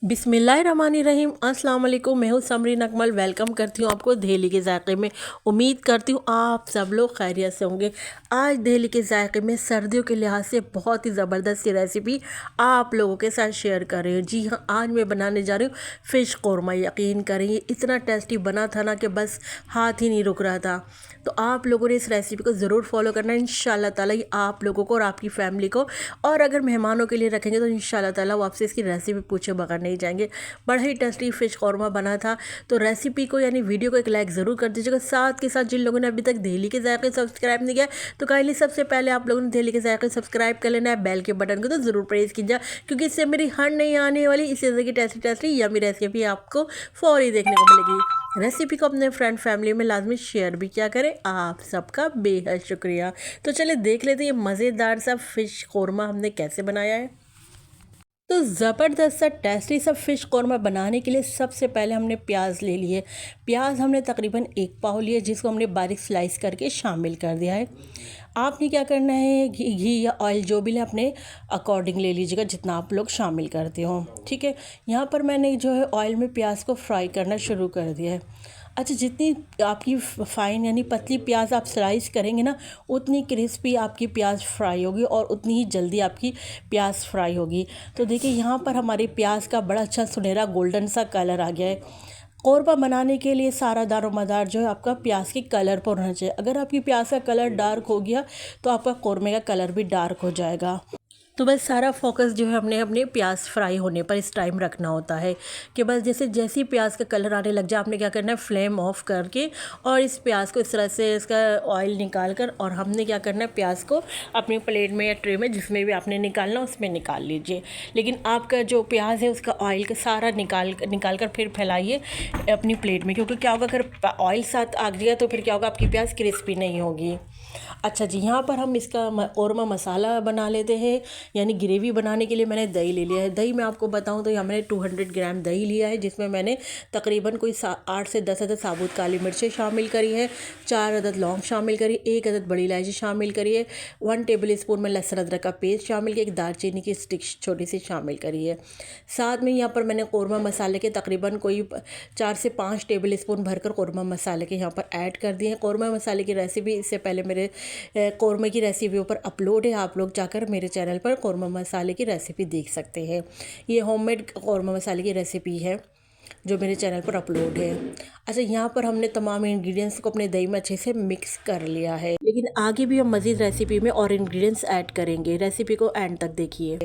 बिस्मिल्लाहिर्रहमानिर्रहीम। अस्सलाम वालेकुम। मैं हूँ समरीन अकमल। वेलकम करती हूँ आपको दहली के जायके में। उम्मीद करती हूँ आप सब लोग खैरियत से होंगे। आज दहली के जायके में सर्दियों के लिहाज से बहुत ही ज़बरदस्त सी रेसिपी आप लोगों के साथ शेयर कर रही हूँ। जी हाँ, आज मैं बनाने जा रही हूँ फ़िश कौरमा। यकीन करें ये इतना टेस्टी बना था ना कि बस हाथ ही नहीं रुक रहा था। तो आप लोगों ने इस रेसिपी को ज़रूर फॉलो करना है। इंशाल्लाह ताला ये आप लोगों को और आपकी फैमिली को, और अगर मेहमानों के लिए रखेंगे तो इंशाल्लाह ताला वो आपसे इसकी रेसिपी पूछे बगैर नहीं जाएंगे। बड़ा ही टेस्टी फ़िश कौरमा बना था। तो रेसिपी को यानी वीडियो को एक लाइक ज़रूर कर दीजिएगा। साथ के साथ जिन लोगों ने अभी तक दहली के जायके सब्सक्राइब नहीं किया तो काइंडली सबसे पहले आप लोगों ने दहली के जायके सब्सक्राइब कर लेना है। बेल के बटन को तो ज़रूर प्रेस कीजिए, क्योंकि इससे मेरी हर नहीं आने वाली इसी तरह की टेस्टी टेस्टी यमी रेसिपी आपको फौरी देखने को मिलेगी। रेसिपी को अपने फ्रेंड फैमिली में लाजमी शेयर भी क्या करें। आप सबका बेहद शुक्रिया। तो चलिए देख लेते हैं ये मज़ेदार सा फ़िश कौरमा हमने कैसे बनाया है। तो ज़बरदस्त सा टेस्टी सा फ़िश कौरमा बनाने के लिए सबसे पहले हमने प्याज ले लिए। प्याज हमने तकरीबन 1 पाव लिए, जिसको हमने बारीक स्लाइस करके शामिल कर दिया है। आपने क्या करना है, घी या ऑयल जो भी ले अपने अकॉर्डिंग ले लीजिएगा, जितना आप लोग शामिल करते हो। ठीक है, यहाँ पर मैंने जो है ऑयल में प्याज को फ्राई करना शुरू कर दिया है। अच्छा, जितनी आपकी फ़ाइन यानी पतली प्याज आप स्लाइस करेंगे ना, उतनी क्रिस्पी आपकी प्याज फ्राई होगी और उतनी ही जल्दी आपकी प्याज फ्राई होगी। तो देखिए यहाँ पर हमारी प्याज का बड़ा अच्छा सुनहरा गोल्डन सा कलर आ गया है। कौरमा बनाने के लिए सारा दारोमदार जो है आपका प्याज के कलर पर होना चाहिए। अगर आपकी प्याज का कलर डार्क हो गया तो आपका कौरमे का कलर भी डार्क हो जाएगा। तो बस सारा फोकस जो है हमने अपने प्याज फ्राई होने पर इस टाइम रखना होता है कि बस जैसे ही प्याज का कलर आने लग जाए, आपने क्या करना है, फ्लेम ऑफ करके और इस प्याज को इस तरह से इसका ऑयल निकाल कर, और हमने क्या करना है, प्याज को अपनी प्लेट में या ट्रे में जिसमें भी आपने निकालना उसमें निकाल लीजिए। लेकिन आपका जो प्याज है उसका ऑयल का सारा निकाल कर फिर फैलाइए अपनी प्लेट में, क्योंकि क्या होगा, अगर ऑयल साथ आ गया तो फिर क्या होगा, आपकी प्याज क्रिस्पी नहीं होगी। अच्छा जी, यहाँ पर हम इसका कौरमा मसाला बना लेते हैं। यानी ग्रेवी बनाने के लिए मैंने दही ले लिया है। दही मैं आपको बताऊँ तो यहाँ मैंने 200 ग्राम दही लिया है, जिसमें मैंने तकरीबन कोई 8 से 10 अदद साबुत काली मिर्चें शामिल करी है, 4 अदद लौंग शामिल करी, 1 अदद बड़ी इलायची शामिल करी है, 1 टेबल स्पून में लहसुन अदरक का पेस्ट शामिल किया, 1 दालचीनी की स्टिक छोटी सी शामिल करी है। साथ में यहाँ पर मैंने कौरमा मसाले के तकरीबन कोई 4 से 5 टेबल स्पून भरकर कौरमा मसाले के यहाँ पर ऐड कर दिए हैं। कौरमा मसाले की रेसिपी इससे पहले मेरे कौरमे की रेसिपी ऊपर अपलोड है, आप लोग जाकर मेरे चैनल पर कौरमा मसाले की रेसिपी देख सकते हैं। ये होममेड कौरमा मसाले की रेसिपी है जो मेरे चैनल पर अपलोड है। अच्छा, यहाँ पर हमने तमाम इंग्रेडिएंट्स को अपने दही में अच्छे से मिक्स कर लिया है, लेकिन आगे भी हम मज़ीद रेसिपी में और इंग्रेडिएंट्स ऐड करेंगे। रेसिपी को एंड तक देखिए।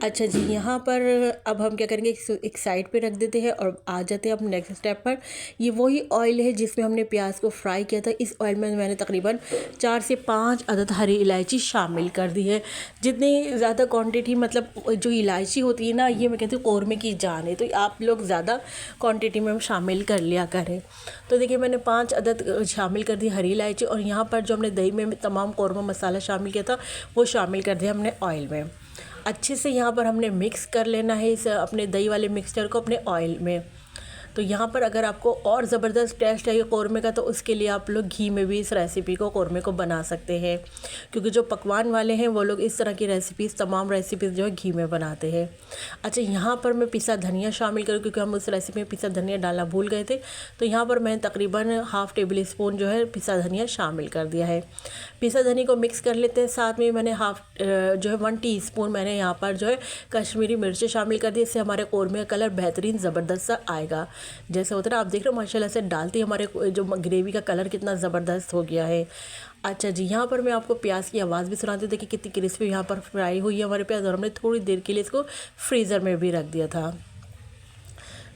अच्छा जी, यहाँ पर अब हम क्या करेंगे, एक साइड पे रख देते हैं और आ जाते हैं अब नेक्स्ट स्टेप पर। ये वही ऑयल है जिसमें हमने प्याज को फ्राई किया था। इस ऑयल में मैंने तकरीबन 4 से 5 अदद हरी इलायची शामिल कर दी है। जितनी ज़्यादा क्वांटिटी, मतलब जो इलायची होती है ना, ये मैं कहती हूँ कौरमे की जान है, तो आप लोग ज़्यादा क्वांटिटी में शामिल कर लिया करें। तो देखिए मैंने 5 अदद शामिल कर दी हरी इलायची, और यहाँ पर जो हमने दही में तमाम कौरमा मसाला शामिल किया था वो शामिल कर दिया हमने ऑयल में। अच्छे से यहाँ पर हमने मिक्स कर लेना है इस अपने दही वाले मिक्सचर को अपने ऑयल में। तो यहाँ पर अगर आपको और ज़बरदस्त टेस्ट है कौरमे का, तो उसके लिए आप लोग घी में भी इस रेसिपी को कौरमे को बना सकते हैं, क्योंकि जो पकवान वाले हैं वो लोग इस तरह की रेसिपीज़, तमाम रेसिपीज़ जो है घी में बनाते हैं। अच्छा, यहाँ पर मैं पिसा धनिया शामिल करूँ, क्योंकि हम उस रेसिपी में पिसा धनिया डालना भूल गए थे। तो यहाँ पर मैंने तकरीबन ½ टेबल स्पून जो है पिसा धनिया शामिल कर दिया है। पिसा धनिया को मिक्स कर लेते हैं। साथ में मैंने जो है 1 टीस्पून मैंने यहाँ पर जो है कश्मीरी मिर्चें शामिल कर दी। इससे हमारे कौरमे का कलर बेहतरीन ज़बरदस्त सा आएगा। जैसे होता है ना, आप देख रहे हो माशाल्लाह से डालते ही हमारे जो ग्रेवी का कलर कितना ज़बरदस्त हो गया है। अच्छा जी, यहाँ पर मैं आपको प्याज की आवाज़ भी सुनाती हूँ। देखिए कितनी क्रिस्पी यहाँ पर फ्राई हुई है हमारे प्याज, और हमने थोड़ी देर के लिए इसको फ्रीज़र में भी रख दिया था।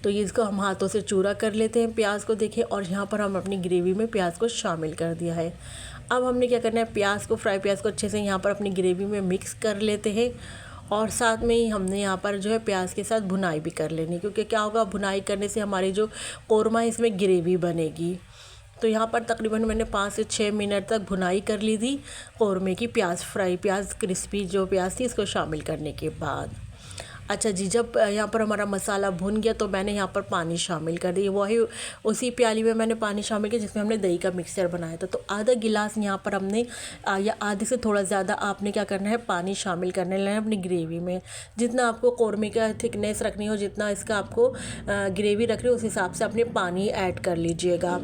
तो ये इसको हम हाथों से चूरा कर लेते हैं प्याज को, देखिए। और यहाँ पर हम अपनी ग्रेवी में प्याज को शामिल कर दिया है। अब हमने क्या करना है, प्याज को फ्राई प्याज को अच्छे से यहाँ पर अपनी ग्रेवी में मिक्स कर लेते हैं, और साथ में ही हमने यहाँ पर जो है प्याज के साथ भुनाई भी कर लेनी, क्योंकि क्या होगा, भुनाई करने से हमारी जो कौरमा है इसमें ग्रेवी बनेगी। तो यहाँ पर तकरीबन मैंने 5 से 6 मिनट तक भुनाई कर ली थी कौरमे की। प्याज क्रिस्पी जो प्याज थी इसको शामिल करने के बाद। अच्छा जी, जब यहाँ पर हमारा मसाला भुन गया तो मैंने यहाँ पर पानी शामिल कर दिया। वही उसी प्याली में मैंने पानी शामिल किया जिसमें हमने दही का मिक्सचर बनाया था। तो आधा गिलास यहाँ पर हमने या आधे से थोड़ा ज़्यादा आपने क्या करना है, पानी शामिल करने लेना है अपनी ग्रेवी में। जितना आपको कौरमे का थिकनेस रखनी हो, जितना इसका आपको ग्रेवी रख रही हो, उस हिसाब से अपने पानी ऐड कर लीजिएगा।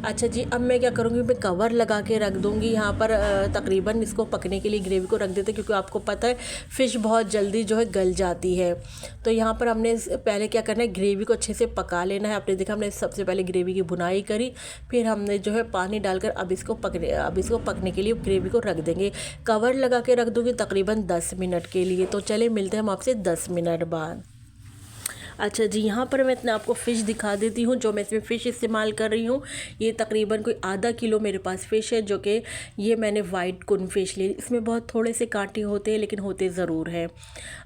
अच्छा जी, अब मैं क्या करूँगी, मैं कवर लगा के रख दूँगी यहाँ पर तकरीबन इसको पकने के लिए ग्रेवी को रख देते, क्योंकि आपको पता है फ़िश बहुत जल्दी जो है गल जाती है। तो यहाँ पर हमने पहले क्या करना है, ग्रेवी को अच्छे से पका लेना है। आपने देखा हमने सबसे पहले ग्रेवी की भुनाई करी, फिर हमने जो है पानी डालकर अब इसको पकने के लिए ग्रेवी को रख देंगे। कवर लगा के रख दूँगी तकरीबन 10 मिनट के लिए। तो चले मिलते हैं हम आपसे 10 मिनट बाद। अच्छा जी, यहाँ पर मैं इतना आपको फ़िश दिखा देती हूँ जो मैं इसमें फ़िश इस्तेमाल कर रही हूँ। ये तकरीबन कोई आधा किलो मेरे पास फ़िश है, जो कि ये मैंने वाइट कुन फ़िश ली। इसमें बहुत थोड़े से कांटे होते हैं, लेकिन होते ज़रूर हैं।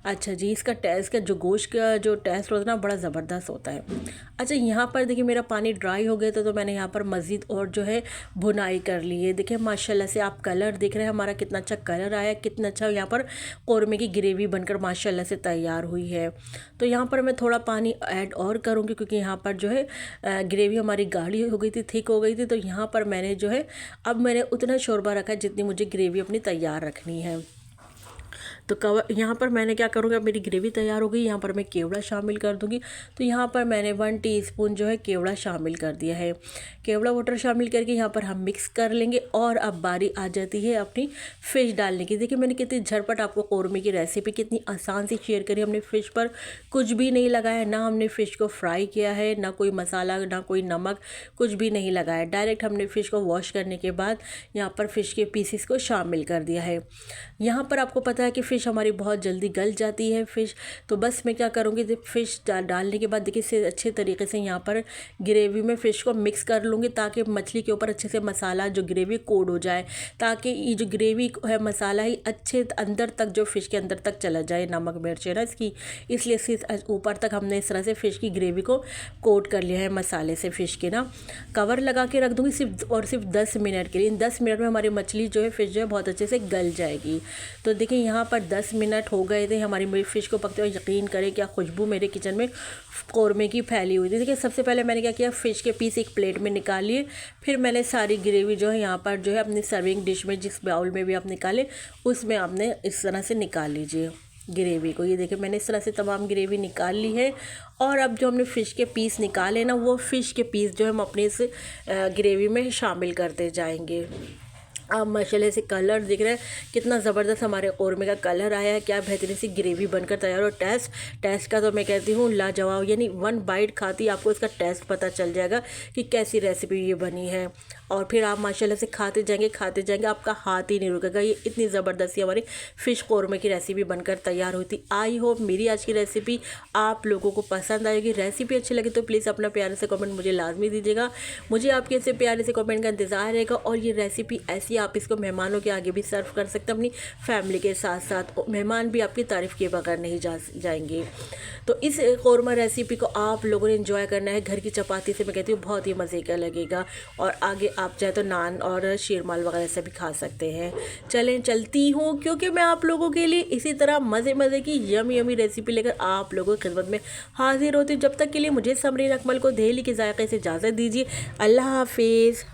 अच्छा जी, इसका टेस्ट का जो गोश्त का जो टेस्ट होता है ना, बड़ा ज़बरदस्त होता है। अच्छा, यहाँ पर देखिए मेरा पानी ड्राई हो गया था, तो मैंने यहाँ पर मज़ीद और जो है भुनाई कर ली है। देखिए माशाल्लाह से आप कलर देख रहे हैं हमारा, कितना अच्छा कलर आया, कितना अच्छा यहाँ पर कौरमे की ग्रेवी बनकर माशाल्लाह से तैयार हुई है। तो यहाँ पर मैं थोड़ा पानी ऐड और करूँगी, क्योंकि यहाँ पर जो है ग्रेवी हमारी गाढ़ी हो गई थी, थिक हो गई थी। तो यहाँ पर मैंने जो है अब मैंने उतना शोरबा रखा है जितनी मुझे ग्रेवी अपनी तैयार रखनी है। तो कवर यहाँ पर मैंने क्या करूँगा, मेरी ग्रेवी तैयार हो गई। यहाँ पर मैं केवड़ा शामिल कर दूँगी। तो यहाँ पर मैंने 1 टीस्पून जो है केवड़ा शामिल कर दिया है। केवड़ा वाटर शामिल करके यहाँ पर हम मिक्स कर लेंगे। और अब बारी आ जाती है अपनी फ़िश डालने की। देखिए मैंने कितनी झटपट आपको कौरमे की रेसिपी कितनी आसान सी शेयर करी। हमने फ़िश पर कुछ भी नहीं लगाया, ना हमने फ़िश को फ्राई किया है, ना कोई मसाला, ना कोई नमक, कुछ भी नहीं लगाया। डायरेक्ट हमने फ़िश को वॉश करने के बाद यहाँ पर फ़िश के पीसेस को शामिल कर दिया है। यहाँ पर आपको पता है कि फ़िश हमारी बहुत जल्दी गल जाती है फ़िश। तो बस मैं क्या करूँगी, फ़िश डालने के बाद देखिए इसे अच्छे तरीके से यहाँ पर ग्रेवी में फ़िश को मिक्स कर लूँगी, ताकि मछली के ऊपर अच्छे से मसाला जो ग्रेवी कोड हो जाए, ताकि ये जो ग्रेवी है मसाला ही अच्छे अंदर तक जो फ़िश के अंदर तक चला जाए, नमक मिर्च है ना इसकी, इसलिए इस ऊपर तक हमने इस तरह से फ़िश की ग्रेवी को कोट कर लिया है मसाले से फ़िश के ना। कवर लगा के रख दूँगी सिर्फ 10 मिनट के लिए। इन 10 मिनट में हमारी मछली जो है फ़िश जो है बहुत अच्छे से गल जाएगी। तो देखिए यहाँ पर 10 मिनट हो गए थे हमारी फ़िश को पकते हुए। यकीन करें क्या खुशबू मेरे किचन में कौरमे की फैली हुई थी। देखिए सबसे पहले मैंने क्या किया, फ़िश के पीस एक प्लेट में निकाल लिए। फिर मैंने सारी ग्रेवी जो है यहाँ पर जो है अपनी सर्विंग डिश में, जिस बाउल में भी आप निकालें, उसमें आपने इस तरह से निकाल लीजिए ग्रेवी को। ये देखिए मैंने इस तरह से तमाम ग्रेवी निकाल ली है। और अब जो हमने फ़िश के पीस निकाले ना, वो फ़िश के पीस जो हम अपने इस ग्रेवी में शामिल करते जाएंगे। आप माशाल्लाह से कलर दिख रहा है, कितना ज़बरदस्त हमारे कौरमे का कलर आया है, क्या बेहतरीन सी ग्रेवी बनकर तैयार। और टेस्ट का तो मैं कहती हूँ लाजवाब, यानी 1 बाइट खाती आपको इसका टेस्ट पता चल जाएगा कि कैसी रेसिपी ये बनी है। और फिर आप माशाल्लाह से खाते जाएंगे, आपका हाथ ही नहीं रुकेगा। ये इतनी ज़बरदस्ती हमारी फ़िश कौरमे की रेसिपी बनकर तैयार हुई थी। आई होप मेरी आज की रेसिपी आप लोगों को पसंद आएगी। रेसिपी अच्छी लगी तो प्लीज़ अपना प्यारे से कमेंट मुझे लाजमी दीजिएगा। मुझे आपके ऐसे प्यारे से कमेंट का इंतज़ार रहेगा। और ये रेसिपी ऐसी आप इसको मेहमानों के आगे भी सर्व कर सकते हैं, अपनी फैमिली के साथ साथ। मेहमान भी आपकी तारीफ़ किए बगैर नहीं जाएंगे। तो इस कौरमा रेसिपी को आप लोगों ने एंजॉय करना है। घर की चपाती से मैं कहती हूँ बहुत ही मज़े का लगेगा। और आगे आप चाहे तो नान और शीरमाल वगैरह से भी खा सकते हैं। चलती हूँ, क्योंकि मैं आप लोगों के लिए इसी तरह मज़े की यमी रेसिपी लेकर आप लोगों की खिदमत में हाजिर होती हूँ। जब तक के लिए मुझे समरीन अकमल को दिल्ली के जायके से इजाज़त दीजिए। अल्लाह हाफिज़।